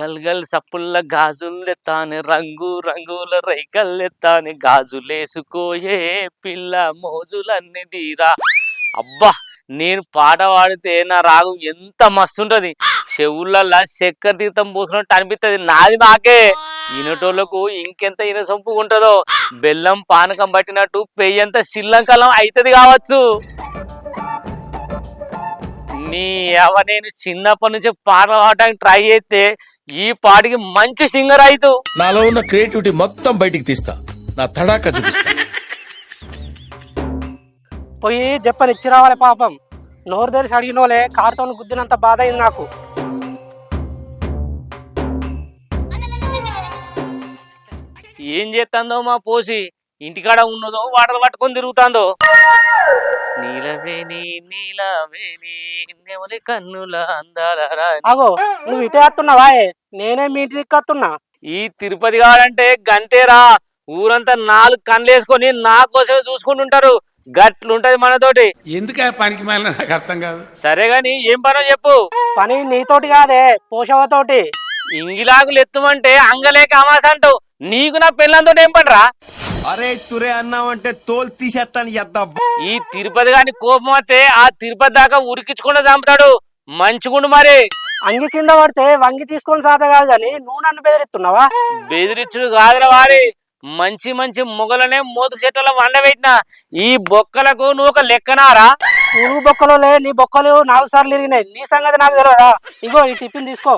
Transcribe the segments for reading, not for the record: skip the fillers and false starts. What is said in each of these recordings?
గల్గల్ సప్పుల్ల గాజులెత్తానే రంగు రంగుల రైకల్లెత్తానే గాజులేసుకోయే పిల్ల మోజులన్నీ తీరా. అబ్బా, నేను పాట పాడితే నా రాగం ఎంత మస్తుంటది. చెవులల్లా చక్కెర తీర్థం పూసినట్టు అనిపిస్తుంది. నాది నాకే. ఇనటోళ్లకు ఇంకెంత ఇనసొంపు ఉంటుందో. బెల్లం పానకం పట్టినట్టు పెయ్యంత శిల్లంకలం అవుతుంది కావచ్చు. నేను చిన్నప్పటి నుంచి పాటలు పాడడానికి ట్రై చేస్తే ఈ పాటికి మంచి సింగర్ అయితు. నాలో ఉన్న క్రియేటివిటీ మొత్తం బయటికి తీస్తా. నా తడాక చూపిస్తా. పోయి చెప్పని ఇచ్చి రావాలి పాపం. నోరు తెరిచి అడిగినోలే కారుతో గుద్దినంత బాధ అయింది నాకు. ఏం చేస్తుందో మా పోసి, ఇంటికాడ ఉన్నదో వాటలు పట్టుకొని తిరుగుతాందో. నీలవేణి నీలవేణి నెమలి కన్నుల అందాల అగో నువ్వు ఇటే వస్తున్నావా? నేనే మీ ఇంటి దిక్కత్తున్నా. ఈ తిరుపతి కావాలంటే గంటేరా. ఊరంతా 4 కన్నులు వేసుకొని నా కోసమే చూసుకుంటుంటారు. గట్లుంటది మనతోటి. ఎందుకే పనికి మాలిన నాకు అర్థం కాదు. సరే గాని ఏం పనో చెప్పు. పని నీతోటి కాదే, పోషవతోటి. ఇంగిలాగులు ఎత్తుమంటే అంగలేక అమాస అంటావు. నీకు నా పెళ్ళంతో ఏం పడరా? అరే తురే అన్నావంటే తోలు తీసేస్తాను ఎద్దా. ఈ తిరుపతి గాని కోపం వస్తే ఆ తిరుపతి దాకా ఉరికించకుండా చంపుతాడు. మంచిగుండు మరి. అంగి కింద పడితే వంగి తీసుకొని సాత కాదు గాని నువ్వు నన్ను బెదిరిస్తున్నావా? బెదిరించుడు కాదురా వారి. మంచి మంచి మొగలనే మోతు చెట్ల వండబెట్టిన ఈ బొక్కలకు నువ్వు ఒక లెక్కనారా? నువ్వు బొక్కలు నీ బొక్కలు 4 సార్లు ఇరిగినాయి. నీ సంగతి నాకు తెలియదా? ఇగో ఈ టిఫిన్ తీసుకో.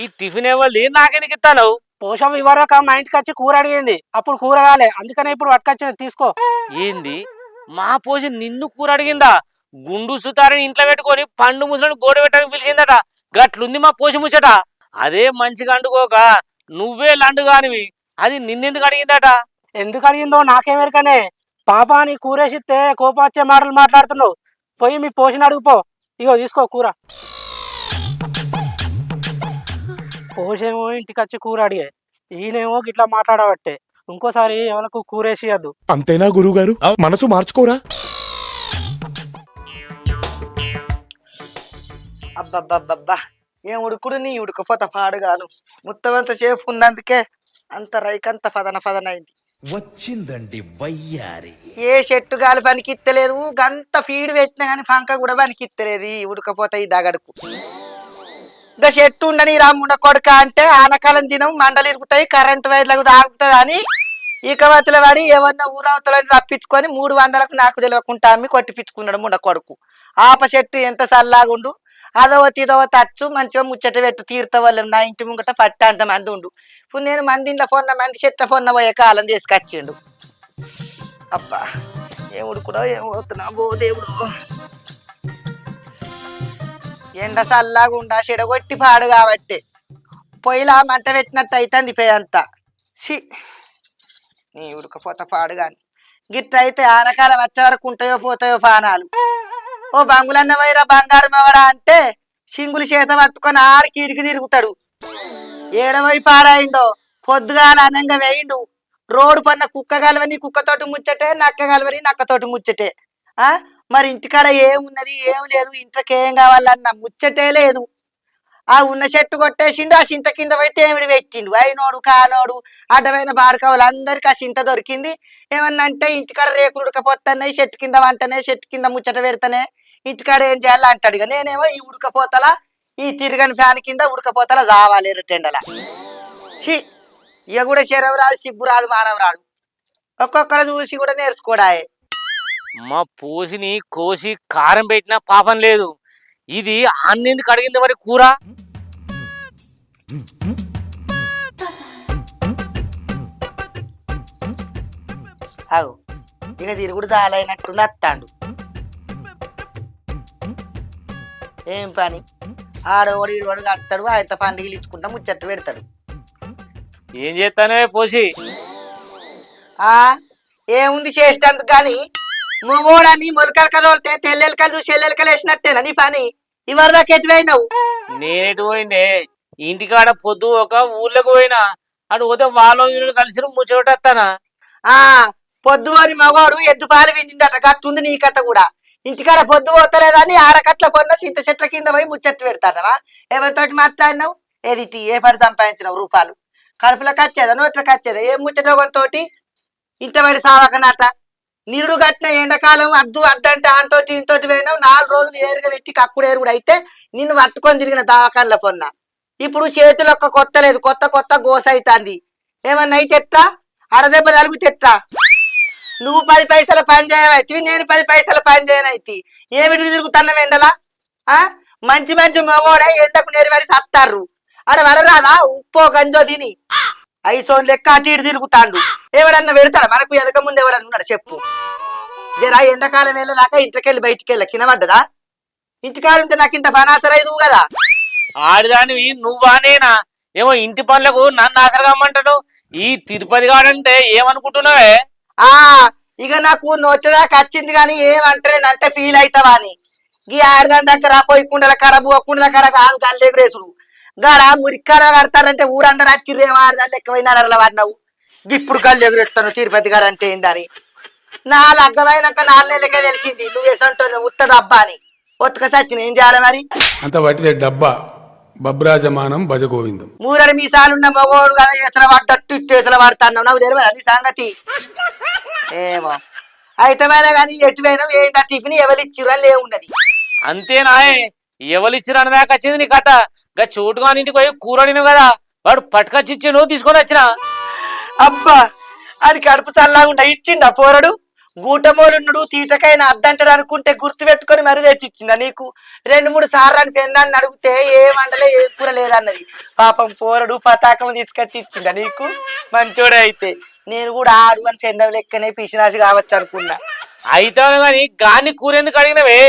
ఈ టిఫిన్ ఇవ్వాలి నాకెందుకు ఇస్తాను? పోషం ఇవ్వరాక మా ఇంటికి వచ్చి కూర అడిగింది. అప్పుడు కూర కాలే, అందుకనే ఇప్పుడు పట్టుకొచ్చింది. తీసుకో. ఏంది మా పోసి నిన్ను కూర అడిగిందా? గుండు సుతారని ఇంట్లో పెట్టుకొని పండు ముసలను గోడ పెట్టడానికి పిలిచిందట. గట్లుంది మా పోసి ముచ్చట. అదే మంచిగా అండుకోక నువ్వే లండు కానివి. అది నిన్నెందుకు అడిగిందట? ఎందుకు అడిగిందో నాకేమెరకనే. పాప నీ కూరేసిస్తే కోపం వచ్చే మాటలు మాట్లాడుతున్నావు. పోయి మీ పోషణ అడుగుపో. ఇగో తీసుకో కూర. పోషేమో ఇంటికి వచ్చి కూర అడిగే, ఈయనేమో గిట్లా మాట్లాడబట్టే. ఇంకోసారి ఎవరికి కూరేసియద్దు. అంతేనా గురువుగారు? మనసు మార్చుకోరా. అబ్బబ్బబ్బబ్బా, ఏం ఉడుకుడు నీ ఉడకపోత పాడుగాను. మొత్తమంత సేపు ఉన్నందుకే అంత రైకంత పదనైంది. వచ్చిందండి వయ్యారి. ఏ చెట్టు గాలి పనికిత్తలేదు, గంత ఫీడ్ పెట్టినా గాని పంక కూడా పనికిత్తలేదు ఈ ఉడకపోత ఈ దగడుకు. ఇంకా చెట్టు ఉండని రాముండ కొడుక అంటే ఆనకాలం దినం మండలు ఇరుగుతాయి, కరెంటు వైర్లకు తాగుతుంది అని ఇక వతల వాడి ఏమన్నా ఊరవతలని రప్పించుకొని 300కు నాకు తెలియకుండా అమ్మి కొట్టిపించుకున్నాడు ముండ కొడుకు. ఆప చెట్టు ఎంత చల్లాగుండు. అదోతి ఇదోవ తచ్చు మంచిగా ముచ్చట పెట్టు తీర్థవల్లం. నా ఇంటి ముంగట పట్ట అంత మంది ఉండు. ఇప్పుడు నేను మంది ఇంట్లో పొన్న మంది చెట్ల పొన్న పోయే కాలం తీసుకొచ్చిండు. అబ్బా ఏముడు కూడా ఏమవుతున్నా బో దేవుడు. ఎండ చల్లాగుండా చెడగొట్టి పాడు కాబట్టి పొయ్యిలా మంట పెట్టినట్టు అవుతుంది పే అంతా. సి నీ ఉడకపోత పాడు గాని గిట్ట అయితే ఆనకాలం వచ్చే వరకు ఉంటాయో పోతాయో పానాలు. ఓ బంగులన్న వైరా బంగారం ఎవడా అంటే సింగులు చేత పట్టుకొని ఆడికి ఇడికి తిరుగుతాడు. ఏడవై పాడాయిండో పొద్దుగాల అనంగా వేయిండు. రోడ్డు పన్న కుక్క కలవని కుక్కతోటి ముచ్చటే, నక్క కలవని నక్కతోటి ముచ్చటే. మరి ఇంటికాడ ఏమున్నది ఏం లేదు, ఇంట్లోకి ఏం కావాలన్న ముచ్చటే లేదు. ఆ ఉన్న చెట్టు కొట్టేసిండు. ఆ చింత కింద పోయి తేమిడి పెట్టిండు. అయినోడు కానోడు అడ్డమైన బాడుకోవాలి అందరికి ఆ చింత దొరికింది. ఏమన్నా అంటే ఇంటికాడ రేకులు ఉడకపోతున్నాయి, చెట్టు కింద వంటనే, చెట్టు కింద ముచ్చట పెడతానే, ఇంటికాడ ఏం చేయాలి అంటాడు. ఇక నేనేమో ఈ ఉడకపోతలా ఈ తిరగని ఫ్యాన్ కింద ఉడకపోతలా జావాలి రెట్టెండలా. సి ఇక కూడా చెరవు రాదు, సిగ్గు రాదు, మానవ రాదు. ఒక్కొక్కరు చూసి కూడా నేర్చుకోడాయే. మా పోసిని కోసి కారం పెట్టినా పాపం లేదు. ఇది అన్నెందుకు అడిగింది మరి కూర? అవు ఇక తిరుగుడు చాలైనట్టుంది అత్తాండు. ఏం పని ఆడోడు ఈడోడు కడతాడు, ఆయన పండుగలు ఇచ్చుకుంటా ముచ్చట్టు పెడతాడు. ఏం చేస్తానే పోసి? ఏముంది చేసేటందుకు కానీ మొగోడని మొలకలు కదోలితే తెల్లెలకలు చూసి ఎల్లెలకలు వేసినట్టేనా నీ పని? ఇవరిదాకా ఎటువైనావు? నేనెటు పోయిండే? ఇంటికాడ పొద్దు ఒక ఊర్లోకి పోయినా. అటు పోతే వాళ్ళు కలిసి ముచ్చటేస్తానా. పొద్దు అని మగవాడు ఎద్దు పాలు విండిందట, గట్టుంది నీ కథ కూడా. ఇంటికాడ పొద్దు పోతలేదని ఆడకట్ల పొన్న చింత చెట్ల కింద పోయి ముచ్చట్లు పెడతానవా? ఎవరితోటి మాట్లాడినావు? ఏది టీ ఏ పడి సంపాదించినావు రూపాయలు కడుపులోకి వచ్చేదా నోట్లోకి వచ్చేదా ఏం ముచ్చటోగంతోటి ఇంత పడి సావకనాట నిరుడు కట్టిన ఎండాకాలం అద్దంటే ఆంతోటి ఇంతోటి పోయినావు 4 రోజులు ఏరుగా పెట్టి కక్కుడు ఏరుగుడు అయితే నిన్ను పట్టుకొని తిరిగిన దవాఖాన్ల పొన్న ఇప్పుడు చేతులు ఒక్క కొత్త లేదు కొత్త గోస అవుతుంది ఏమన్నా అయితే ఎట్లా అడదెబ్బ తలుపు తెట్లా నువ్వు 10 పైసల పని చేయమైతే నేను 10 పైసల పని చేయనైతే ఏమిటికి తిరుగుతున్నా ఎండలా మంచి మగోడే ఎండకు నేరుపడి సత్తారు ఆడ వడరాదా ఉప్పో గంజో తిని ఐసోన్ లెక్క అటు ఇటు తిరుగుతాండు ఎవడన్నా పెడతాడా మనకు వెనక ముందు ఎవడన్నా ఉన్నాడు చెప్పు జరా ఎండాకాలం వెళ్ళదాకా ఇంటికెళ్ళి బయటికి వెళ్ళ కినబడ్డదా ఇంటికాడుంటే నాకు ఇంత పనాసరైదు కదా ఆడిదానివి నువ్వా నేనా ఏమో ఇంటి పనులకు నన్ను ఆసరగమ్మంటాడు ఈ తిరుపతి గాడంటే ఏమనుకుంటున్నావే ఇక నాకు నొచ్చదాకా వచ్చింది కానీ ఏమంటలేనంటే ఫీల్ అవుతావా అని గీ ఆడదాని దగ్గర పోయి కుండల కాడ కుండల కాడ కాదు కళ్ళెగురేసుడు గాడ మురికాల కడతారంటే ఊరందరూ వచ్చిర్రేమో ఆడదాని లెక్క పోయినాడల వాడినావు ఇప్పుడు కళ్ళు ఎగురేస్తాను తిరుపతి గారు అంటే ఏందని నా లగ్గమైనాక 4 నెలలకే తెలిసింది నువ్వు వేసంటో ఉత్తడు అబ్బా అని ఒత్తుక సచ్చిన ఏం చేయాలి మరి అంత వట్టిదే డబ్బా బబ్రాజమానం భజగోవిందం 3 మీసాలున్న మగోడు కదా ఎతల పడ్డట్టు ఎతల పడతాన్నావు నాకు తెలియదు అది సంగతి ఏమో అయితే కానీ ఎటువైనా ఏంటా టిఫిన్ ఎవరిచ్చిరు అని లేవున్నది అంతేనాయే ఎవరిచ్చిరు అన్నదాకా వచ్చింది నీ కథ గా చోటుగా ఇంటికి పోయి కూరడిను కదా వాడు పట్టుకొచ్చి నువ్వు తీసుకొని వచ్చిన అబ్బా అది కడుపు చల్లాగుండా ఇచ్చిండా పోరడు గూటమోలున్నాడు తీసకైనా అద్దంటాడు అనుకుంటే గుర్తు పెట్టుకొని మరీ తెచ్చిచ్చిందా నీకు 2-3 సార్లు అని పెన్నాన్ని అడిగితే ఏమండలే ఏ కూర లేదన్నది పాపం పోరడు పతాకం తీసుకొచ్చి ఇచ్చిండా నీకు మంచోడే అయితే నేను కూడా ఆడు అని పెండం లెక్కనే పిసినాసి కావచ్చు అనుకున్నా అయితే కానీ గాని కూర ఎందుకు అడిగినవే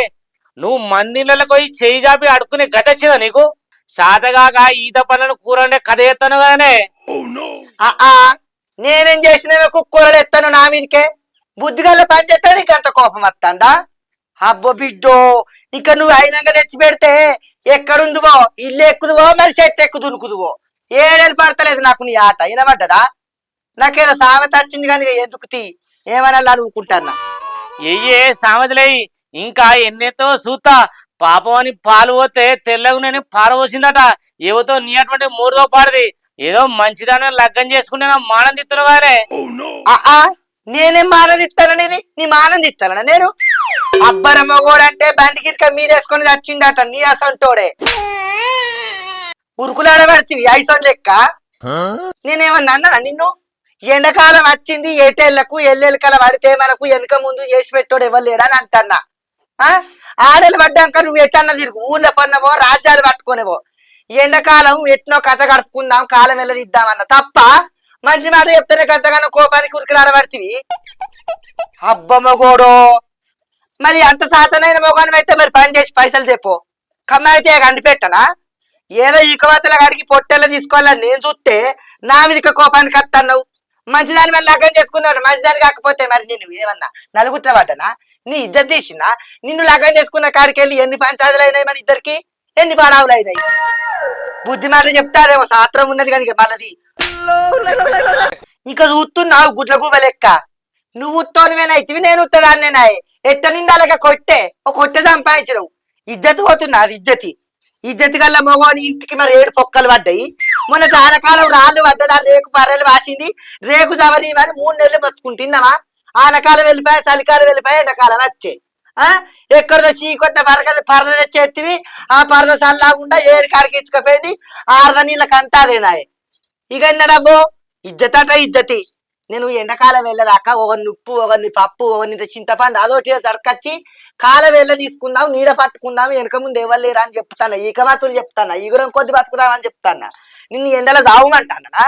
నువ్వు మందిళ్ళకి పోయి చేయి జాపి అడుక్కునే గత వచ్చిందా నీకు సాతగాక ఈత పనులను కూర అంటే కథ ఎత్తాను కదనే నేనేం చేసినవే కుక్కూరలు ఎత్తాను నా మీదకే బుద్ధిగల్ల పని చేస్తా నీకు అంత కోపం వస్తుందా అబ్బో బిడ్డో ఇక నువ్వు అయినాక తెచ్చి పెడితే ఎక్కడుందువో ఇల్లు ఎక్కుదువో మరి చెట్టు ఎక్కు దునుకుదువో ఏడేళ్ళు పడతలేదు నాకు నీ ఆట వినబడ్డదా నాకేదో సామెత వచ్చింది కానీ ఎందుకు తీ ఏమన్నా అనుకుంటానా ఎయ్యే సామెతలేయి ఇంకా ఎన్నెతో సూతా పాపం అని పాలు పోతే తెల్లగునే పారబోసిందట ఏవతో నీ అటువంటి 3దో పాడది ఏదో మంచిదాన్ని లగ్గం చేసుకుంటే నా మానం తిత్తున్నావు కానీ నేనేం మానందిస్తానని నీ మానందిస్తానా నేను అబ్బరమ్మ కూడా అంటే బండి గిరిక మీరేసుకొని వచ్చిండట నీ అసంటోడే ఉరుకులాడబడితివి ఐసోన్ లెక్క నేనేమన్నా అన్నా నిన్ను ఎండాకాలం వచ్చింది ఏటేళ్లకు ఎల్లెలకల పడితే మనకు వెనక ముందు చేసి పెట్టోడు ఎవరు లేడని అంటన్నా ఆడలు పడ్డాక నువ్వు ఎట్టన్నా తిరుగు ఊళ్ళో పన్నవో రాజ్యాలు పట్టుకునేవో ఎండాకాలం ఎట్నో కథ గడుపుకుందాం కాలం వెళ్ళదిద్దామన్న తప్ప మంచి మాట చెప్తేనే కథగానో కోపానికి ఉరికిలాడబడితివి అబ్బ మగోడో మరి అంత సాతనైన మొగానం అయితే మరి పని చేసి పైసలు చెప్పు కమ్మ అయితే గండి పెట్టనా ఏదో ఈ కవతల గడికి పొట్టెల్లో తీసుకోవాలని నేను చూస్తే నా మీదకి కోపానికి వస్తున్నావు మంచిదాని మీద లగ్గం చేసుకున్నాడు మంచిదాని కాకపోతే మరి నేను ఏమన్నా నలుగుట్ల పడ్డనా నీ ఇజ్జత్ తీసినా నిన్ను లగ్గం చేసుకున్న కాడికి వెళ్ళి ఎన్ని పంచాయతీలు అయినాయి మన ఇద్దరికి ఎన్ని పడావులు అయినాయి బుద్ధి మాటలు చెప్తారేమో శాస్త్రం ఉన్నది కనుక మళ్ళది ఇంకా చూస్తున్నావు గుడ్ల గూబ లెక్క నువ్వు ఉత్తోనివేనైతివి నేను ఉత్తదాన్నేనాయి ఎట్ట నిండాలక కొట్టే సంపాదించడం ఇజ్జత్ పోతున్నా అది ఇజ్జతి గల్ల మగోని ఇంటికి మరి 7 పొక్కలు పడ్డాయి మొన్న చాలాకాలం రాళ్ళు పడ్డదా రేకు పర్రెలు వాసింది రేకు చవరి మరి 3 నెలలు బతుకుంటున్నావా ఆనకాలం వెళ్ళిపోయా చలికాలం వెళ్ళిపోయా ఎండాకాలం వచ్చే ఎక్కడో చీకొట్టిన పరద తెచ్చేతివి ఆ పరద చల్లాకుండా 7 కాడికి ఇచ్చుకపోయింది 6 నీళ్ళకి అంతా అదేనాయే ఇక ఎన్నడబ్బో ఇజ్జతి నేను ఎండాకాలం వెళ్ళదాకా ఒకరిని ఉప్పు ఒకరిని పప్పు ఒకరిని చింతపండు అదొకటి దడకచ్చి కాలం వెళ్ళ తీసుకుందాం నీడ పట్టుకుందాం వెనక ముందు ఎవరు లేరా అని చెప్తాను ఈక మాతులు చెప్తాను ఈగురం కొద్ది బతుకుదామని చెప్తాను నిన్ను ఎండలో జావుమంటానా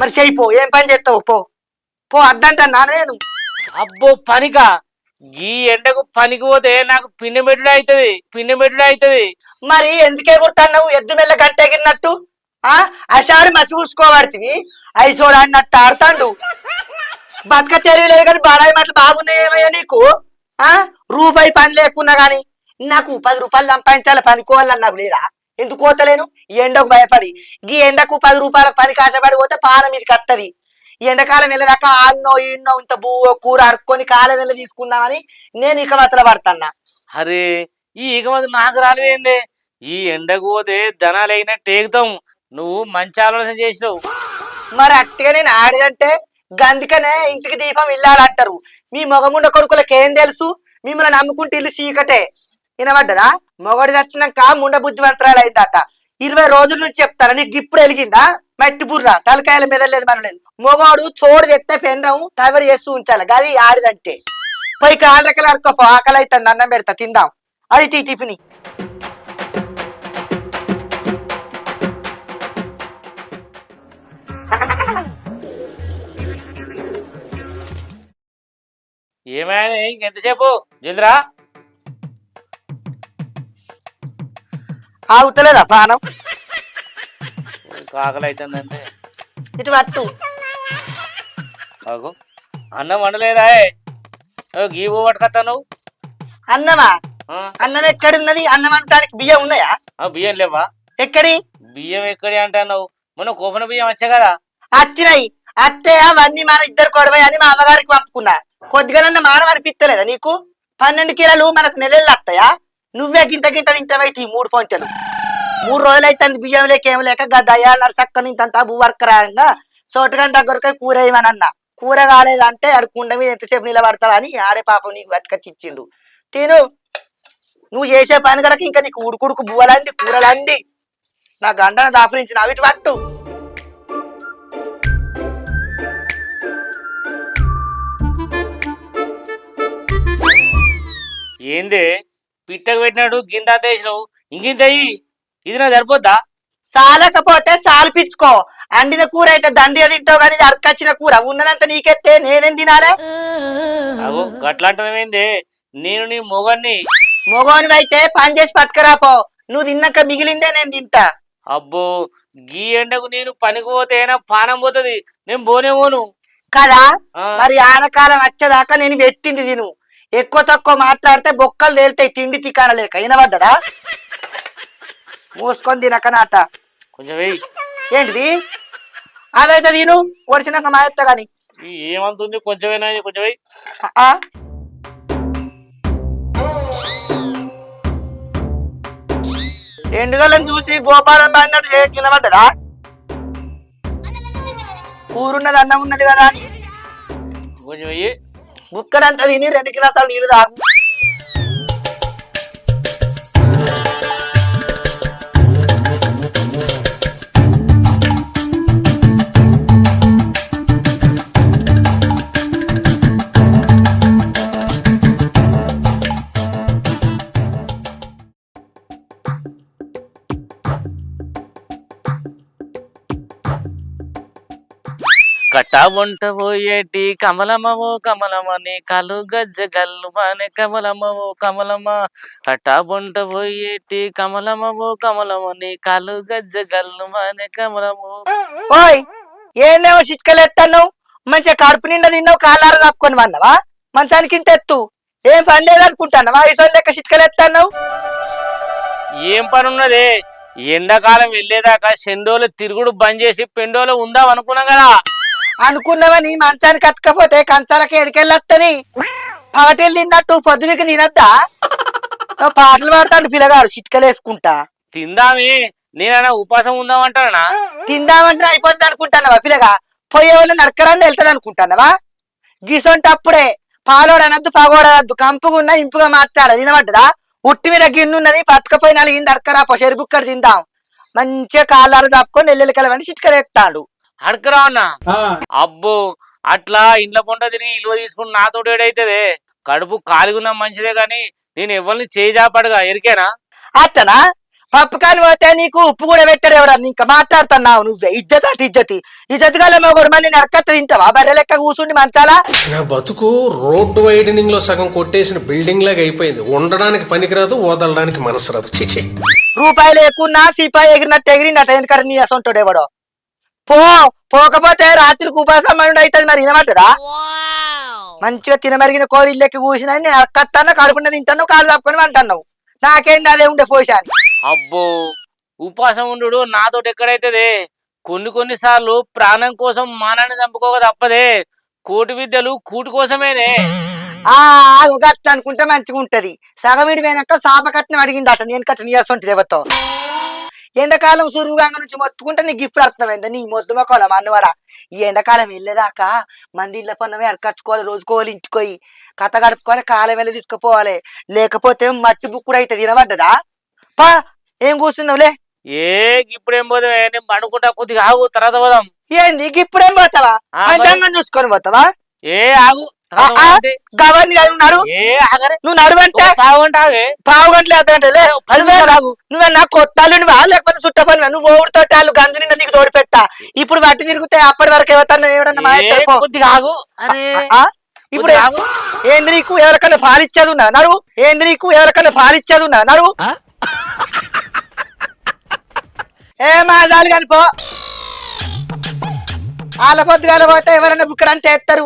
మరి చెయ్యిపో ఏం పని చేస్తావు పో అద్దంటా నేను అబ్బో పనికా ఈ ఎండకు పనికి పోతే నాకు పిండి మెట్టుడు అవుతుంది మరి ఎందుకే గుర్తున్నావు ఎద్దు మెల్ల గట్టెగిరినట్టు అషాడు మసి చూసుకోబడుతుంది ఐసోడా అన్నట్టు ఆడుతాండు బతక తెలియలేదు కానీ బాడాయి మాటలు బాగున్నాయేమయ్యా నీకు రూపాయి పని లేకున్నా గాని నాకు 10 రూపాయలు సంపాదించాలి పనికోవాలని నాకు లేదా ఎందుకు పోతలేను ఎండకు భయపడి ఈ ఎండకు 10 రూపాయల పని కాచబడి పోతే పానం మీదకి వస్తుంది ఎండాకాలం వెళ్ళదాకా ఆన్నో ఈన్నో ఇంత కూర అరుక్కొని కాలం వెళ్ళ తీసుకుందామని నేను ఇక మాత్రం పడతాన్నా అరే ఈ ఇక మాత్రం నాకు రాలేదేందే ఈ ఎండకు పోతే ధనాలైన టేకుతాం. నువ్వు మంచి ఆలోచన చేసినావు. మరి అట్టిగా నేను ఆడిదంటే గందుకనే ఇంటికి దీపం ఇల్లాలంటారు. మీ మొగముండ కొడుకులకు ఏం తెలుసు? మిమ్మల్ని నమ్ముకుంటే ఇల్లు చీకటే. వినబడ్డదా? మొగడు చచ్చినాక ముండ బుద్ధివంతరాలు అయిందట. 20 రోజుల నుంచి చెప్తారా నీకు ఇప్పుడు వెలిగిందా? మట్టి బుర్ర తలకాయల మెదలేదు మనలేదు. మొగోడు చోడు తెస్తే పెండ్రం కవర్ చేస్తూ ఉంచాలి. గది ఆడిదంటే. పోయి కాళ్ళకి అడుకోపో, ఆకలి అవుతుంది, అన్నం పెడతా తిందాం. అది టిఫిని. ఏమైనా ఇంకెంతసేపు జల్దిరా. ఆగుతలేదా పానం? ఆకలి అవుతుందంటే ఇటు పట్టు. బాగు అన్నం వండలేదా? గీవు పట్టుకొస్తా నువ్వు. అన్నమా? అన్నం ఎక్కడున్నది? అన్నం అనటానికి బియ్యం ఉన్నాయా? బియ్యం లేవా? ఎక్కడి బియ్యం ఎక్కడి అంటున్నావు? మొన్న కోపన బియ్యం వచ్చా కదా. వచ్చినాయి. అత్తే అవన్నీ మన ఇద్దరు కొడవై అని మా అమ్మగారికి పంపుకున్నా. కొద్దిగానన్నా మానం అనిపిస్తలేదా నీకు? 12 కిలోలు మనకు నెలలు వస్తాయా? నువ్వే గింత గింత తింటావైతే 3 పొంటలు. 3 రోజులు అయితే బియ్యం లేక ఏం లేక దయ్యాలు సక్క ఇంతంతా భూవర్కరంగా చోటుగాని దగ్గరకై కూర వేయమని అన్న. కూర కాలేదంటే అడుక్కుండా మీద ఎంతసేపు నిలబడతావా అని ఆడే పాపం నీకు అటుకొచ్చి ఇచ్చిండు. తిను. నువ్వు చేసే పని కనుక ఇంకా నీకు ఉడుకుడుకు బువ్వలండి కూరలండి. నా గంటను దాపురించి అవిటి పట్టు. ఏందే పిట్టకు పెట్టినాడు గింత తీసినావు? ఇంకింత ఇది నాకు సరిపోద్దా? సాలకపోతే సాల్పించుకో. అండిన కూర అయితే దండిగా తింటావు కానీ అరకొచ్చిన కూర ఉన్నదంతా నీకెత్తే నేనేం తినాలే? అగో గట్లాంటివేందే? నేను నీ మొగన్ని. మొగోనివి అయితే పని చేసి పట్టుకరాపో. నువ్వు తిన్నాక మిగిలిందే నేను తింటా. అబ్బో గీ ఎండకు నేను పనికి పోతే అయినా పానం పోతుంది. నేను పోనే పోను కదా. ఆ. మరి ఆనకాలం వచ్చేదాకా నేను పెట్టింది తిను. ఎక్కువ తక్కువ మాట్లాడితే బొక్కలు తేలుతాయి తిండి తికానలేక. వినబడ్డదా? మూసుకొని తినక నాట. కొంచెం వెయ్యి. ఏంటిది? అదైతే తిను ఒడిసినాక మాయత్త గాని. ఏమంటుంది? కొంచెమేనా? కొంచెం వెయ్యి. ఆ? ఎండుగలను చూసి గోపాలం బాడినట్టు కిందపడ్డదా? కూరున్నది అన్నం ఉన్నది కదా అని కొంచెం వెయ్యి. బుక్కడంతా తిని 2 గిలాసాలు నీళ్ళు తాగు. కట్టా వంట పోయేటి కమలమవో కమలమని కలు గజ్జ గల్లుమనే కమలమవో కమలమ. కట్టా వంట పోయేటి కమలమవో కమలమని కలు గజ్జ గల్లుమనే కమలము. ఓయ్ ఏందేమో చిట్కలు ఎత్తాను? మంచిగా కడుపు నిండా తిన్నావు, కాళ్ళారు తప్పుకొని వన్నావా? మంచానికి ఇంత ఎత్తు. ఏం పని లేదనుకుంటానవా? ఈ సోళ్ళు లెక్క చిట్కలు ఎత్తాను. ఏం పని ఉన్నదే? ఎండాకాలం వెళ్ళేదాకా షెండోలు తిరుగుడు బంద్ చేసి పెండోలో ఉందాం అనుకున్నాం కదా. అనుకున్నావని మంచానికి అతకపోతే కంచాలకి ఎడికెళ్ళొత్తని. పాటలు తిన్నట్టు పొద్దువికి తినద్దా? పాటలు పాడతాడు పిల్లగాడు చిట్కలు వేసుకుంటా. తిందామే. నేనైనా ఉపాసం ఉందామంటానా? తిందామంటే అయిపోతుంది అనుకుంటానవా? పిల్లగా పోయే వాళ్ళు నడకరాన్ని వెళ్తాది అనుకుంటానవా? గీసొంటప్పుడే పాలోడనద్దు పగోడనద్దు, కంపుగున్నా ఇంపుగా మాట్లాడాలి. వినబడ్డదా? ఉట్టి మీద గిన్నెన్నది పట్టుకపోయి 4 నడకరా చెరుబుక్కడు తిందాం. మంచిగా కాళ్ళారు తప్పుకొని నెల్లెలికలవని చిట్కలు ఎత్తాడు. అడకరా అన్నా. అబ్బో అట్లా ఇండ్ల పొంట తిరిగి ఇల్వ తీసుకుని నాతో ఏడైతుంది? కడుపు కాలిగున్నా మంచిదే గాని నేను ఎవరిని చేజాపడుగా ఎరికేనా? అట్టనా? పప్పు కాని పోతే నీకు ఉప్పు కూడా పెట్టాడు ఎవడన్నా. ఇంకా మాట్లాడుతున్నావు నువ్వే. ఇజ్జత్ అటు ఇజ్జతి గల మొగుడు మరి నరకత్త తింటావా? బర్రె లెక్క కూర్చుండి మంచాలా? నా బతుకు రోడ్డు వైడనింగ్ లో సగం కొట్టేసిన బిల్డింగ్ లాగా అయిపోయింది. ఉండడానికి పనికిరాదు, వదలడానికి మనసు రాదు. చిచి. రూపాయలు లేకున్నా సిపాయి ఎగిరినట్టు ఎగిరినట్టు ఎందుకంటే నీ అసంటాడు ఎవడో. పోకపోతే రాత్రికి ఉపాసం మండు అవుతుంది. మరి వినమంటదా? మంచిగా తినమరిగిన కోడి ఇల్లెక్కి కూర్చున్నా నేను అక్కత్తాను, కడుపున్న తింటాను, కాళ్ళు తప్పుకొని అంటున్నావు. నాకేంటి అదే ఉండే పోషాను. అబ్బో ఉపాసం ఉండు నాతోటి ఎక్కడైతుంది? కొన్ని సార్లు ప్రాణం కోసం మానాన్ని చంపుకోక తప్పదే. కోటి విద్యలు కూటి కోసమేనే. గట్ల అనుకుంటే మంచిగా ఉంటది. సగం విడిపోయినాక సాపకట్నం అడిగింది అట, నేను కట్ట నీ అసొంటిది ఎవరితో. ఎండాకాలం సురువుగాంగ నుంచి మొత్తుకుంటే నీకు ఇప్పుడు అర్థమైందా నీ మొద్దు మొక్కల అన్నవాడ. ఈ ఎండాకాలం వెళ్ళేదాకా మంది ఇళ్ళ పన్నమే అడకచ్చుకోవాలి, రోజుకోవాలి, ఇంటికోయి కథ గడుపుకోవాలి, కాలం వెళ్ళి తీసుకుపోవాలి. లేకపోతే మట్టి బుక్కుడు అయితే తినబడ్డదా. పా ఏం కూర్చున్నావులే. ఇప్పుడేం పోదాం, నేను పండుకుంటా, కొద్దిగా ఆగు, తర్వాత పోదాం. ఏంది ఇప్పుడేం పోతావా? పంచాంగం చూసుకొని పోతావా? ఆగు గవర్ని నువ్వు నడువంటే పావు గంటలు అర్థగంటలే. నువ్వన్నా కొత్తాలు నువ్వా లేకపోతే చుట్టపని నువ్వు ఓడితో వాళ్ళు గంజు నిండా నీకు తోడు పెట్టా. ఇప్పుడు వట్టి తిరిగితే అప్పటి వరకు ఏమన్నా ఇప్పుడు ఏంది నీకు ఎవరికన్నా పాలిచ్చేది ఉన్నా నడువు. ఏంది నీకు ఎవరికన్నా పాలిచ్చేది ఉన్నా నడువు. మాదాలు కనిపో వాళ్ళ పొద్దుగాల పోతే ఎవరైనా ఇక్కడ అంతే ఎత్తారు.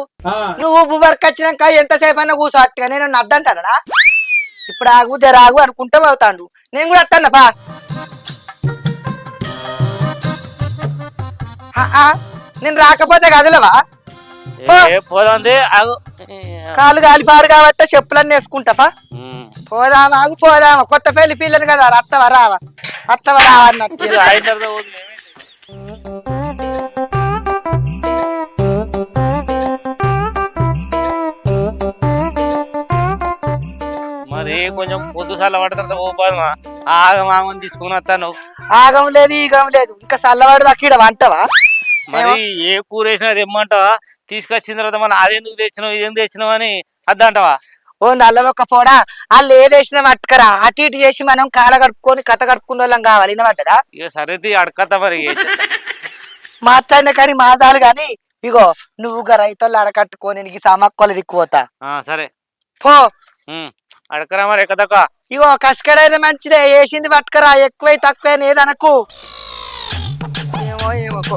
నువ్వు వర్క్ వచ్చినాక ఎంతసేపు అయినా కూర్చో అట్టుగా నేను అద్దంటానా. ఇప్పుడు ఆగు జరాగు అనుకుంటూ పోతాడు. నేను కూడా వస్తాను పా. నేను రాకపోతే కదలవా? కాలు గాలిపాడు కాబట్టి చెప్పులన్నీ వేసుకుంటాపా. పోదామా ఆగు పోదామా. కొత్త పెళ్లి పిల్లని కదా అత్తవా రావా అత్తవా రావా అన్నట్టు. మరి కొంచెం పొద్దు సల్ల పడతా పోమా. ఆగమామని తీసుకుని వస్తాను. ఆగం లేదు ఈగం లేదు. ఇంకా చల్లవాడు దాకా ఇక్కడ వంటవా? మరి ఏ కూర వేసినా తెమ్మంటావా? తీసుకొచ్చిన తర్వాత మనం అదెందుకు తెచ్చినావు ఇదేం తెచ్చినావు అని అద్దంటావా? ఓ నల్లవొక్క పోడా వాళ్ళు ఏదేసినా పట్టుకరా. అటు ఇటు చేసి మనం కాల గడుపుకొని కథ గడుపుకునే వాళ్ళం కావాలి. వినబడ్డదా? ఇక సరే అడకత్తా మరి మాట్లాడిన కానీ మాసాలు గాని. ఇగో నువ్వు రైతులు అడకట్టుకొని నీకు సమక్కలు దిక్కుపోతా. సరే పో అడకరా మరి ఎక్కదక్క. ఇగో కసకడైనా మంచిదే, వేసింది పట్టుకరా. ఎక్కువై తక్కువ ఏదనకు. ఏమో ఏమోకో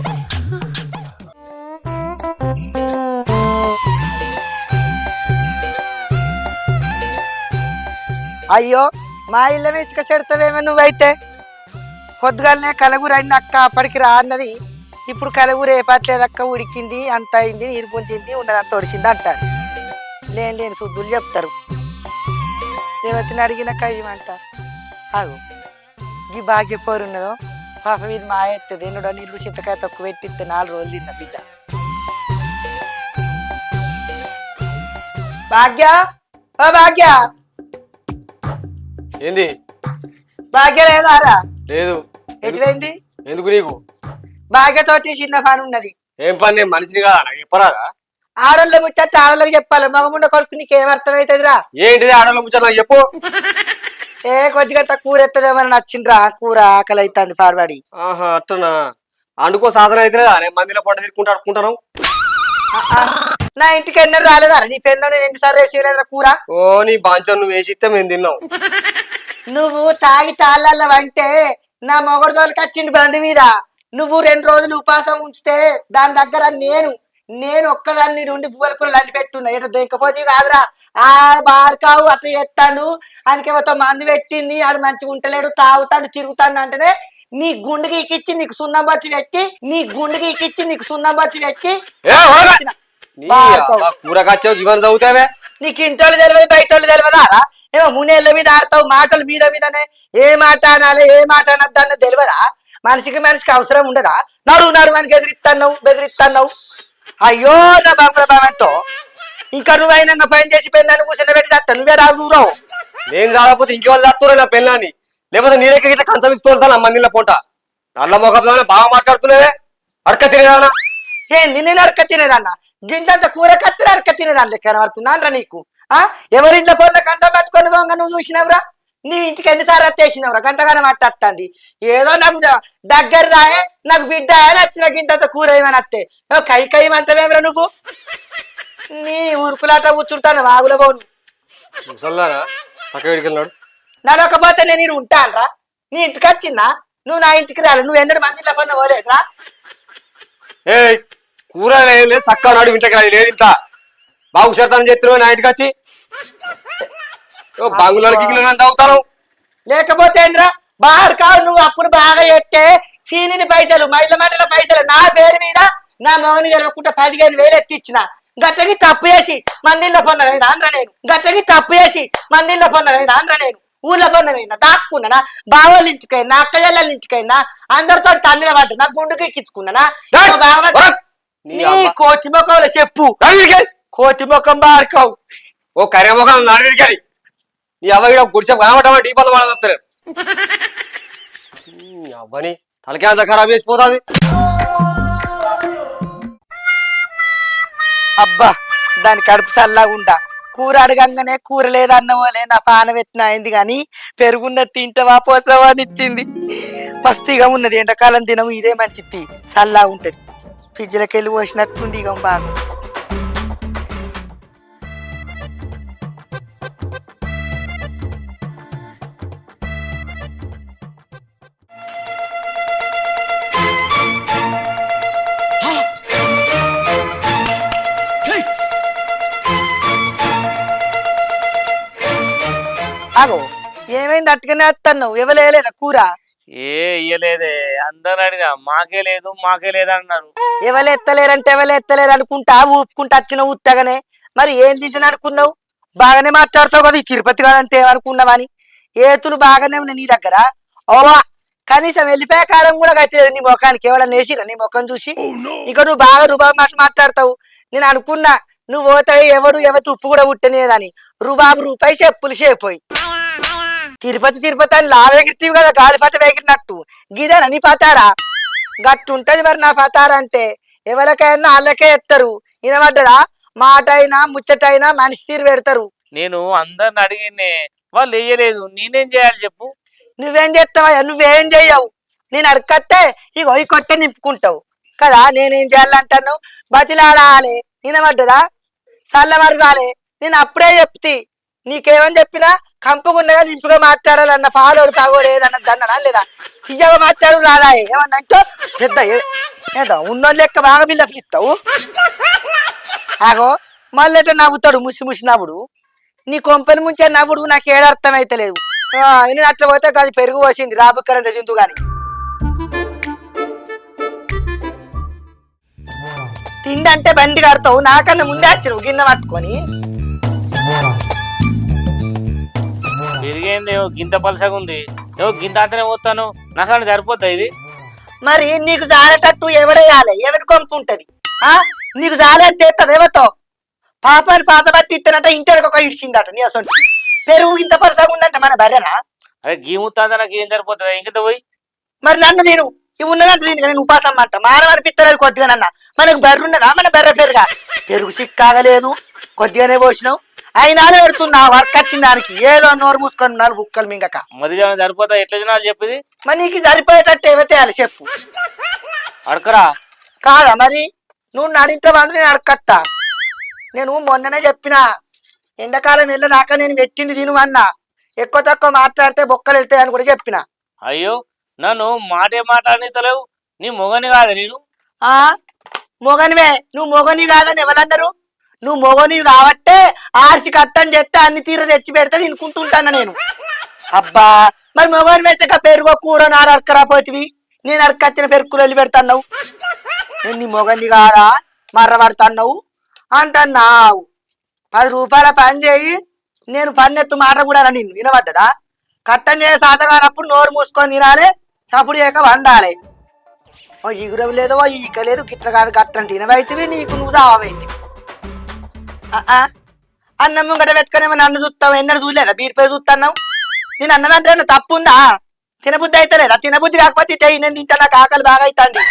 అయ్యో మా ఇళ్ళ ఇసుక చెడతావేమో నువ్వైతే. పొద్దుగాలనే కలగూర అయింది అక్క, అప్పటికి రా అన్నది. ఇప్పుడు కలగూర ఏపట్లేదక్క, ఉడికింది అంత అయింది, నీరు పుంచింది, ఉన్నదంతా తొడిచింది అంటారు. లేని శుద్ధులు చెప్తారు. దేవతని అడిగినాక ఇవ్వమంటారు. ఆగు ఈ భాగ్య పోరు ఉన్నదో పాపం ఇది మా ఎత్తది. ఎన్నుడో నీళ్ళు చింతకాయ తక్కువ పెట్టిస్తే 4 రోజులు తిన్న బిడ్డ. భాగ్య ఓ భాగ్య. ఏంది? భాగ్య లేదారా? లేదు. ఎటువైంది? ఎందుకు నీకు? భాగ్యతోటి చిన్న పని ఉన్నది. ఏం పని? నేను మనిషిని కదా, నాకు చెప్పరాదా? ఆడోళ్ళ ముచ్చట ఆడోళ్ళకి చెప్పాలి. మగముండ కొడుకు నీకు ఏమర్థమవుతుందిరా? ఏంటిది ఆడోళ్ళ ముచ్చట నాకు చెప్పు. కొద్దిగా కూర ఎత్తదేమని నచ్చిండ్రా. కూర ఆకలి అవుతుంది పాడబడి. ఆహా అట్టనా? అండుకో సాధన అయితే మందిలో పంట తిరుక్కుంటా అడుకుంటాను. నా ఇంటికి ఎన్నో రాలేదా? నీ పెన్ను నేను ఎన్నిసార్లు వేసేయలేదురా కూర. ఓ నీ బాంచం నువ్వు వేసి ఇస్తే మేము తిన్నాం. నువ్వు తాగి తాళ్ళవంటే నా మొగడు తోలికి వచ్చిండు బండి మీద. నువ్వు 2 రోజులు ఉపాసం ఉంచితే దాని దగ్గర నేను ఒక్కదాన్ని ఉండి పువ్వులు లంచి పెట్టున్నా. ఎటు దొంకపోతే కాదురా. బాడుకావు అట్లా చేస్తాను ఆయనకేమో మందు పెట్టింది, ఆడు మంచిగా ఉంటలేడు, తాగుతాడు తిరుగుతాడు అంటేనే నీ గుండెకి ఇచ్చి నీకు సున్నం బట్టి పెట్టి జీవనం చదువుతావే. నీకు ఇంటోళ్ళు తెలియదు బయటోళ్ళు తెలియదా? ఏమో మునేళ్ళ మీద ఆడతావు, మాటల మీదనే. ఏ మాట అనాలి ఏ మాట అనద్దు అన్నది తెలియదా? మనిషికి అవసరం ఉండదా? నడు మనకి బెదిరిస్తావు. అయ్యో నా బాంతో ఇంకా నువ్వైనా పని చేసి పెళ్ళాన్ని కూర్చొని పెట్టి చేస్తా. నువ్వే రాగురావు. నేను రాకపోతే ఇంకెవాళ్ళు చేస్తున్నా నా పెళ్ళాన్ని. లేకపోతే నీళ్ళకి ఇట్లా కంచం ఇస్తుంటాను ఆ మందిలో పూట. నల్ల మొక్కదానా బాగా మాట్లాడుతున్నావే. అడక తినేదానా? ఏంది నేను అడక తినేదన్నా? గింతంత కూర కత్తిరి అడక తినేదాని లెక్క కనబడుతున్నానరా నీకు? ఎవరింట్లో పొన్న కంట పెట్టుకొని పోగా నువ్వు చూసినావురా? నీ ఇంటికి ఎన్నిసార్లు తెచ్చినావురా? గంటగానే మాట్లాడుతుంది. ఏదో నాకు దగ్గర రాయే, నాకు బిడ్డ నచ్చిన గింతంత కూర ఏమని అత్తే కై అంటావేమరా నువ్వు? నీ ఉరుకులాట కూర్చుంటాను వాగుల పోను. నడవకపోతే నేను నేను ఉంటానరా? నీ ఇంటికి వచ్చిందా? నువ్వు నా ఇంటికి రాలి. నువ్వు ఎన్నడు మందిలో పడిన పోలేదురా? ఏ కూర లేదు చక్కగా నాడు ఇంటికి రాదు లేదు. ఇంత బాగు చేస్తానని చెప్తున్నావు నా ఇంటికి వచ్చి. బంగుళకి తాగుతాను. లేకపోతే ఏంద్రా బాగా కావు. నువ్వు అప్పుడు బాగా ఎత్తే సీనిని పైసలు మైళ్ళ మండల పైసలు నా పేరు మీద నా మౌని తెలవకుండా 15,000 ఎత్తిచ్చిన. గట్టకి తప్పు చేసి మందిలో పొన్నరైనా అండ్రా నేను గట్టకి తప్పు చేసి మందిలో పొన్నరైనా అండ్రా నేను ఊర్లో పొన్నరైనా దాచుకున్నానా బావోళ్ళ ఇంటికైనా అక్కజల్ల ఇంటికైనా అందరితో తండ్రి పడ్డా నా గుండుకు ఎక్కించుకున్నానా నీ కోతి ముఖంలో చెప్పు కోతి ముఖం బాడుకోవు ఓ కర్య ముఖం నడిగారి నీ అవ్వ గుడిసె కనబడమా డీపాలు పడతారు అవ్వని తలకే అంత ఖరాబ్ చేసిపోతుంది. అబ్బా దాని కడుపు చల్లగుండా కూర అడగంగానే కూర లేదన్నవోలే నా పాన పెట్టిన అయింది గాని పెరుగున్న తింటవా పోసవా అని ఇచ్చింది. మస్తీగా ఉన్నది ఎండాకాలం దినం ఇదే మంచిది చల్లా ఉంటది. ఫ్రిడ్జ్లకి వెళ్ళి పోసినట్టుంది ఇక బాగా. ఆగో ఏమైంది అట్టుగానే వస్తున్నావు ఎవలేదా కూర ఏ ఇయ్యలేదే అందరు అడిగా మాకే లేదు అన్నారు. ఎవలెత్తలేరంటే ఎవలెత్తలేరు అనుకుంటా ఊపుకుంటా వచ్చిన ఉత్తగానే మరి ఏం తీసిన అనుకున్నావు బాగానే మాట్లాడతావు కదా ఈ తిరుపతి కాదంటే ఏమనుకున్నావని ఏతులు బాగానే ఉన్నాయి నీ దగ్గర ఓవా కనీసం వెళ్ళిపోయే కాలం కూడా కట్టలేదు నీ ముఖానికి ఎవరన్నా వేసిరా నీ ముఖం చూసి ఇక నువ్వు బాగా రుబాబు మాట్లాడతావు. నేను అనుకున్నా నువ్వు పోతాయి ఎవరు ఉప్పు కూడా పుట్టనేదని రుబాబు రూపాయి చెప్పులు చేపోయి తిరుపతి అని లావెగిరితీవి కదా గాలిపట వేగిరినట్టు గిదేనా నీ పతారా గట్టు ఉంటది మరి నా పతారా అంటే ఎవరికైనా వాళ్ళకే ఎత్తారు వినబడ్డదా మాట అయినా ముచ్చటైనా మనిషి తీరు పెడతారు. నేను అందరిని అడిగినే వాళ్ళు వేయలేదు, నేనేం చేయాలి చెప్పు? నువ్వేం చేస్తావా నువ్వేం చెయ్యవు నేను అడగత్తే ఇగో ఈ కొట్టే నింపుకుంటావు కదా నేనేం చేయాలంటాను బతిలాడాలి వినబడ్డదా చల్లమరగాలి. నేను అప్పుడే చెప్తి నీకేమని చెప్పినా కంపుకున్నగా నింపుగా మాట్లాడాలన్న పాలోడు తాగోడు ఏదన్నా దన్ననా లేదా తీయగా మాట్లాడు రాదా ఏమన్నా అంటో పెద్ద ఏదో ఉన్నోళ్ళు లెక్క బాగా బిల్డప్ ఇస్తావు. ఆగో మళ్ళీ నవ్వుతాడు ముసి నవ్వుడు నీ కొంపెని ముంచే నవ్వుడు నాకు ఏడర్థం అయితే లేదు. నేను అట్లా పోతే కానీ పెరుగు వచ్చింది రాబుక్కరం తెచ్చింది గాని తిండంటే బండి కడతావు నాకన్నా ముందే వచ్చినావు గిన్నె పట్టుకొని. పెరిగేంది గింత పలసగా ఉంది గింత అంతనే పోతాను నాకు సరిపోతాయి ఇది. మరి నీకు జారేటట్టు ఎవడేయాలి ఎవరి కొంపుంటది నీకు జారేది తెస్తుంది ఎవరితో పాపాన్ని పాత బట్టి ఇస్తానంట ఇంటికి ఒక ఇడిచిందట నీ అసలు పెరుగు ఇంత పలసగా ఉందంటే మన బర్రెనా? అరే గీముతా నాకు ఏం సరిపోతుంది ఇంకతో పోయి మరి నన్ను నేను ఇవి ఉన్నదంటే దీనికి నేను ఉపాసం అంట మానవారి పిత్తలేదు కొద్దిగా నన్న మనకు బర్రె ఉన్నదా మన బర్రె పెరుగు సిక్కాగలేదు కొద్దిగానే పోసినావు అయినానే పెడుతున్నా వర్క్ వచ్చిన దానికి ఏదో నోరు మూసుకొని ఉన్నారు బుక్కలు మింగక మరి సరిపోతా ఎట్లా తినాలి చెప్పేది? మరి నీకు సరిపోయేటట్టు ఏవైతేయాలి చెప్పు అడకరా కాదా మరి నువ్వు నడించమంటే నేను అడకత్తా. నేను మొన్ననే చెప్పిన ఎండాకాలం వెళ్ళదాకా నేను పెట్టింది తిను అన్నా ఎక్కువ తక్కువ మాట్లాడితే బొక్కలు వెళ్తాయని కూడా చెప్పిన. అయ్యో నన్ను మాట్లాడని తలేవు నీ మొగని కాదు నేను. మొగనివే నువ్వు మొగని కాదని ఎవరన్నారు? నువ్వు మొగనివి కాబట్టే ఆర్సి కట్టని చెప్తే అన్ని తీర తెచ్చి పెడితే తినుకుంటుంటాను నేను. అబ్బా మరి మొగని వేస్తే పెరుగు కూర నారు అడకరాపోతివి నేను అడకచ్చిన పెరుగులు వెళ్ళి పెడతాన్నావు. నేను నీ మొగని కాదా మర్రపడతాన్నావు అంటున్నావు. 10 రూపాయల పని చేయి నేను పన్నెత్తు మాట కూడా నిన్ను వినబడ్డదా? కట్టం చేసే సాతగానప్పుడు నోరు మూసుకొని తినాలి చప్పుడు చేయక వండాలి. ఓ ఇగురవు లేదో ఓ ఈక లేదు గిట్ల కాదు గట్టంటే వినవైతివి నీకు నువ్వు చావైంది. అన్నం ముంగట పెట్టుకునేమో నన్ను చూస్తావు ఎన్నడూ చూడలేదా బీరిపోయి చూస్తున్నావు నేను అన్నదంటే తప్పుందా? తినబుద్ధి అయితే లేదా? తినబుద్ధి కాకపోతే నేను తింటా నాకు ఆకలి బాగా అవుతుంది.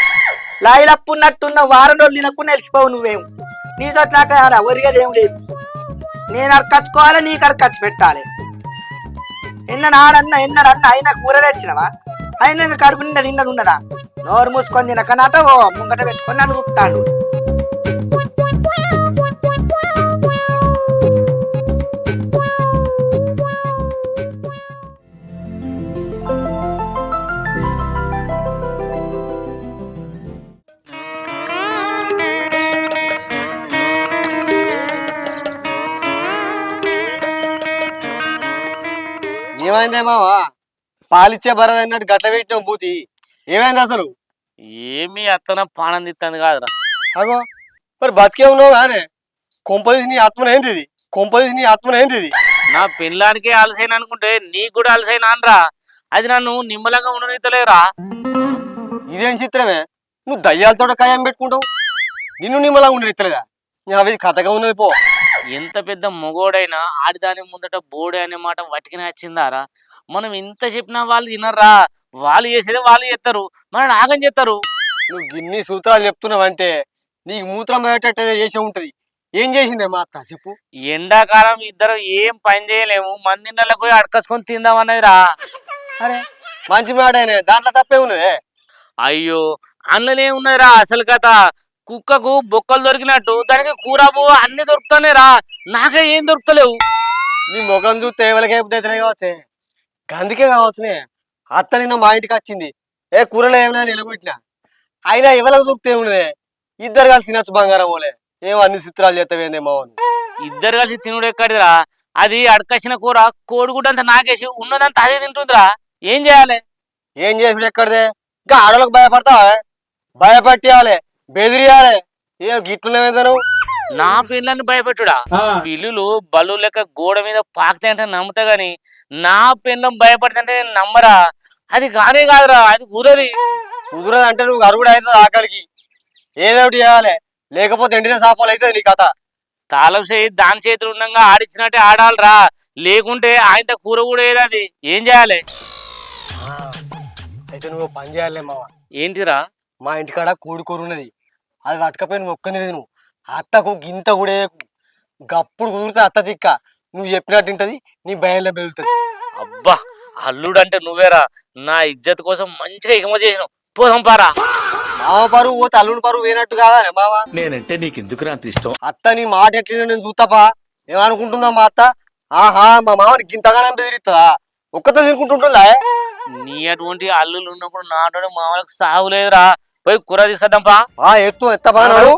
లాయిలప్పు ఉన్నట్టున్నావు వారం రోజులు తినకుండా వెళ్ళిపోవు నువ్వేం నీతో నాకు ఒరిగేది ఏం లేదు. నేను అడకచ్చుకోవాలి నీకు అడకచ్చు పెట్టాలి. ఎన్నడన్నా అయినా కూర తెచ్చినవా అయినా కడుపు నిండా తిన్నది ఉన్నదా? నోరు మూసుకొని తినకనాట ఓ ముంగట పెట్టుకొని నన్ను చూస్తాడు. ఏమైందే మావా పాలిచ్చే బరద అన్నట్టు గట్ల పెట్టినావు మూతి ఏమైంది అసలు? ఏమి అత్తన పానం తిత్తాను కాదురా. అగో మరి బతికే ఉన్నావు కానీ కొంపదీసి నీ ఆత్మన ఏంది ఇది? కొంపదీసి నీ ఆత్మన ఏంది ఇది? నా పెళ్ళానికే అలసైన అనుకుంటే నీకు కూడా అలసైనా అనరా? అది నన్ను నిమ్మలంగా ఉండనితలేరా? ఇదేం చిత్రమే, నువ్వు దయ్యాలతో ఖాయం పెట్టుకుంటావు, నిన్ను నిమ్మలా ఉండి ఎత్తలేదా? అవి కథగా ఉన్నది పో. ఎంత పెద్ద మొగోడైనా ఆడిదాని ముందట బోడే అనే మాట వటికిన వచ్చిందారా? మనం ఇంత చెప్పినా వాళ్ళు వినర్రా. వాళ్ళు చేసేదే వాళ్ళు చేస్తారు, మన ఆగం చేస్తారు. నువ్వు గిన్ని సూత్రాలు చెప్తున్నావంటే నీకు మూత్రం పెట్టేట చేసే ఉంటది. ఏం చేసిందే మా అత్త చెప్పు. ఎండాకాలం ఇద్దరం ఏం పని చేయలేము, మందిళ్ళకు పోయి అడకసుకొని తిందామన్నదిరా. అరే మంచి మాట దాంట్లో తప్పే ఉన్నదే. అయ్యో అందులోనే ఉన్నదిరా అసలు కథ. కుక్కకు బొక్కలు దొరికినట్టు దానికి కూర పువ్వు అన్ని దొరుకుతానేరా, నాకే ఏం దొరుకుతలేవు. నీ ముఖం చూస్తే ఎవరికే బుద్ధి కావచ్చే, అందుకే కావచ్చునే. అత్త నిన్న మా ఇంటికి వచ్చింది, ఏ కూరలో ఏమైనా నిలబెట్టినా అయినా ఎవరికి దొరికితే ఉన్నదే. ఇద్దరు కలిసి తినచ్చు బంగారం పోలే. ఏమో అన్ని చిత్రాలు చేస్తావేందేమో. ఇద్దరు కలిసి తినుడు ఎక్కడిదిరా? అది అడకసిన కూర కోడిగుడ్డంతా నాకేసి ఉన్నదంతా అదే తింటుందిరా. ఏం చేయాలి? ఏం చేసుడు ఎక్కడిదే? ఇంకా ఆడలకు భయపడతావా? భయపట్టియాలి, బెదిరియాలి. ఏ గిట్లున్నావేందను? నా పిల్లల్ని భయపెట్టుడా? పిల్లులు బలు లెక్క గోడ మీద పాకితే అంటే నమ్ముతా గాని నా పిల్లం భయపడితే నేను నమ్మరా. అది కానే కాదురా, అది కుదరది. కుదరదు అంటే నువ్వు అరుగుడు అవుతుంది ఆకలికి. ఏదోటి చేయాలి, లేకపోతే ఎండిన సాపాలు అవుతుంది నీ కథ. తాళం చేయి దాని చేతులు ఉండగా ఆడిచ్చినట్టే ఆడాలరా, లేకుంటే ఆయనతో కూర కూడా ఏదది. ఏం చేయాలి? అయితే నువ్వు పని చేయాలి మావ. ఏంటిరా? మా ఇంటికాడ కోడి కూర ఉన్నది, అది పట్టుకపోయి నువ్వు ఒక్కనిది. నువ్వు అత్తకు గింత కూడా వేయకు. గప్పుడు కుదిరితే అత్త తిక్క నువ్వు చెప్పినట్టు ఉంటది, నీ భయంలో వెళ్తుంది. అబ్బా అల్లుడు అంటే నువ్వేరా. నా ఇజ్జత్ కోసం మంచిగా ఎగమ చేసినావు. పోదాం పారా. మామ పరువు పోతే అల్లుని పరువు వేయనట్టు కాదా మామ? నేనంటే నీకెందుకురా అంత ఇష్టం? అత్త నీ మాట ఎట్లా నేను చూస్తాపా. ఏమనుకుంటున్నావు మా అత్త? ఆహా మా మామని గింతగానే బెదిరిస్తుందా? ఒక్కతో తినుకుంటుంటుందా? నీ అటువంటి అల్లులు ఉన్నప్పుడు నాటోడు మామూలుగా సాగులేదురా. పోయి కూర తీసుకొద్దాంపా. ఎత్తపా నాడు.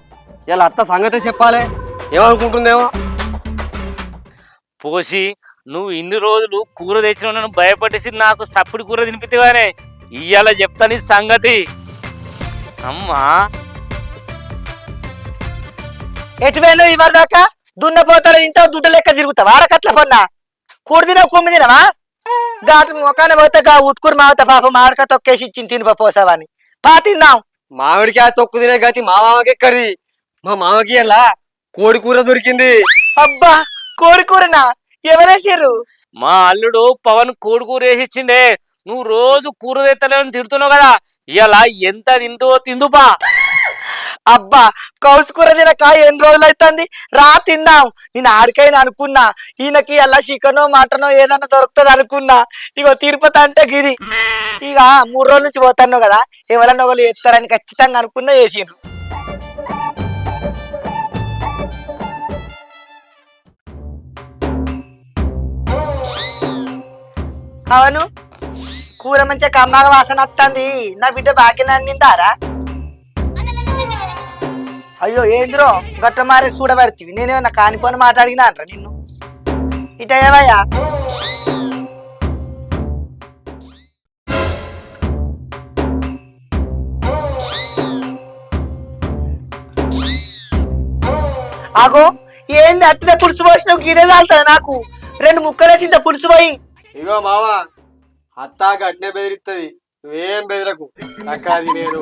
ఇలా అత్త సంగతి చెప్పాలి, ఏమనుకుంటుందేమో. పోసి నువ్వు ఇన్ని రోజులు కూర తెచ్చిన నన్ను భయపట్టేసి నాకు సప్పుడు కూర తినిపితేగానే ఇయ్యాల చెప్తా నీ సంగతి. అమ్మా ఎటువైనా ఇవరి దాకా దున్నపోతాడు ఇంత దుడ్డ లెక్క తిరుగుతావా? ఆడకట్ల పొన్నా కూడిదినా కుమ్మి తినవా? గాటు మొఖాన పోతే గా ఉట్కూరు మావత పాప మామిడికాయ తొక్కేసి ఇచ్చింది తినిపోసావని పా తిన్నాం. మామిడికాయ తొక్కు తినే గతి మా మామకి ఎక్కడిది? మా మామకి ఎలా కోడి కూర దొరికింది. అబ్బా కోడి కూరనా? ఎవరేసారు? మా అల్లుడు పవన్ కోడి కూర వేసిచ్చిండే. నువ్వు రోజు కూర తెత్తలేవని తిడుతున్నావు కదా, ఇలా ఎంత తిందో తిందుపా. అబ్బా కౌసు కూర తినక ఎన్ని రోజులు అవుతుంది, రా తిందాం. నేను ఆడికైనా అనుకున్నా ఈయనకి అలా చికెనో మటనో ఏదన్నా దొరుకుతుంది అనుకున్నా. ఇగో తిరుపతి అంటే గిరి. ఇక 3 రోజుల నుంచి పోతాను కదా, ఎవరన్నా ఒకళ్ళు చేస్తారని ఖచ్చితంగా అనుకున్నా, చేసిండ్రు. అవును కూర మంచిగా కమ్మగా వాసన వస్తుంది. నా బిడ్డ బాగా నిందారా? అయ్యో ఏంద్రో గట్ట మారే చూడబడుతుంది. నేనేమన్నా కానిపోని మాట్లాడినా అంటారా నిన్ను? ఇట ఏవయ్యా? ఆగో ఏంది అట్టిదే పులుసు పోసినావు? గిదే చాలుతుంది నాకు. 2 ముక్కలేసి పులుసు పోయి. ఇగో మావా అత్త గట్నే బెదిరిస్తుంది, నువ్వేం బెదిరకు. అక్కది నేను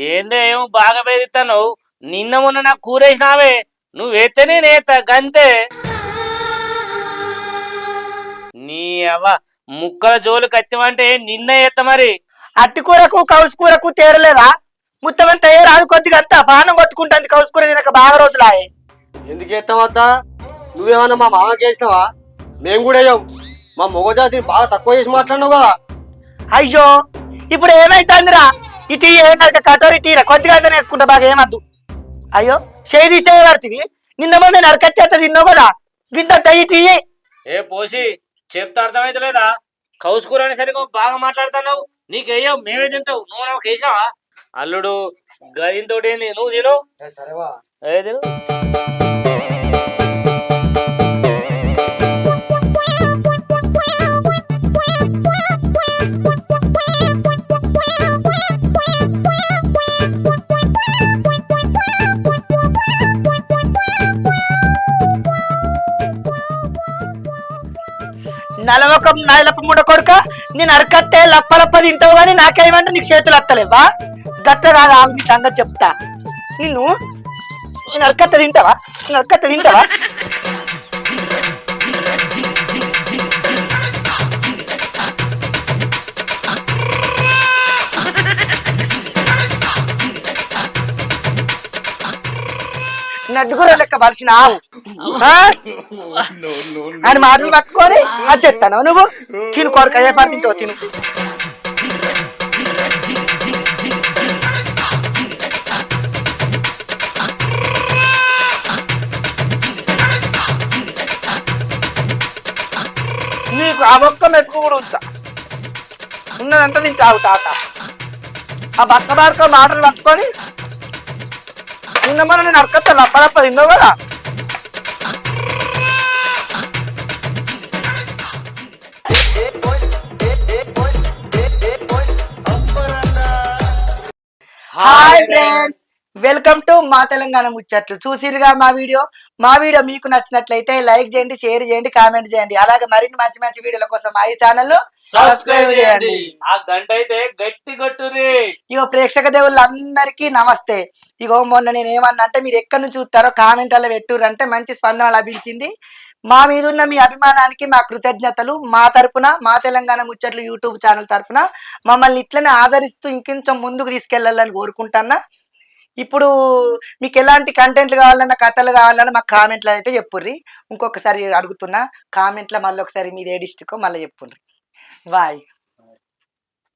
ఏందే ఏమో బాగా బెదిరిస్తాను. నిన్న మొన్న నాకు కూర వేసినావే, నువ్వు వేస్తేనే నేత గంతే. నీ అవ్వ ముక్కల జోలు కత్తిమంటే నిన్న ఎత్త మరి. అట్టి కూరకు కౌసు కూరకు తేరలేదా? ముత్తమంత రాదు కొద్దిగా అంతా బాణం కొట్టుకుంటుంది. కౌసు కూర తినక బాగా రోజులాయే. ఎందుకు ఎత్తావు అత్త? నువ్వేమన్నా మా మామకి వేసినావా? మేము కూడా వేయం. మా మొగజాతిని బాగా తక్కువ చేసి మాట్లాడినావు కదా. అయ్యో ఇప్పుడు ఏమైతుందిరా? ఇటీ ఏమైనా కటోరి టీరా కొద్దిగా వేసుకుంటా బాగా ఏమద్దు. అయ్యో చేయి పడుతుంది. నిన్న మొన్న నరకచ్చేత తిన్నావు కదా, గింత టీ. ఏ పోసి చెప్తా అర్థమైతే లేదా? కౌసు కూర అనేసరికి బాగా మాట్లాడుతున్నావు. నీకేయో మేమే తింటావు, నువ్వు నాకు వేసినావా? అల్లుడు గదింతోటి ఏంది, నువ్వు తిను. సరేవా ఏ తిను. నలవక నలప ముడ కొడుక నేను అరకత్తే లప్ప తింటావు కానీ నాకేమంటే నీకు చేతులు వస్తలేవా గట్ట కాదు ఆగు నీ సంగతి చెప్తా నిన్ను నేను అరకత్త తింటావా నేను అరకత్త తింటావా నడ్డుగుర లెక్క బలిసిన ఆవు అని మాటలు పట్టుకొని అది చెప్తాను నువ్వు తిను కొడుకు ఏ పని తింటావు తిను నీకు ఆ బొక్క మెతుకు కూడా ఉంచా ఉన్నదంతా తింటావు తాత ఆ బక్క బాడుకో మాటలు పట్టుకొని నిన్న మనం నేను అడకత్తా లప్పలప్ప తిన్నావు కదా హాయ్ ఫ్రెండ్స్ వెల్కమ్ టు మా తెలంగాణ ముచ్చట్లు. చూసిరుగా మా వీడియో మీకు నచ్చినట్లయితే లైక్ చేయండి, షేర్ చేయండి, కామెంట్ చేయండి. అలాగే మరిన్ని మంచి మంచి వీడియోల కోసం మా ఈ ఛానల్ ను సబ్స్క్రైబ్ చేయండి. ఆ గంట అయితే గట్టి కొట్టురి. ఇగో ప్రేక్షక దేవుళ్ళందరికీ నమస్తే. ఇగో మొన్న నేను ఏమన్నా అంటే మీరు ఎక్కడి నుంచి చూస్తారో కామెంట్లలో పెట్టుర్రంటే మంచి స్పందన లభించింది. మా మీద ఉన్న మీ అభిమానానికి మా కృతజ్ఞతలు. మా తరపున మా తెలంగాణ ముచ్చట్లు యూట్యూబ్ ఛానల్ తరపున మమ్మల్ని ఇట్లనే ఆదరిస్తూ ఇంకొంచెం ముందుకు తీసుకెళ్లాలని కోరుకుంటున్నా. ఇప్పుడు మీకు ఎలాంటి కంటెంట్లు కావాలన్నా కథలు కావాలన్నా మాకు కామెంట్లో అయితే చెప్పుర్రి. ఇంకొకసారి అడుగుతున్నా, కామెంట్లో మళ్ళీ ఒకసారి మీది ఏ డిస్ట్రిక్టో మళ్ళీ చెప్పుర్రి. బాయ్.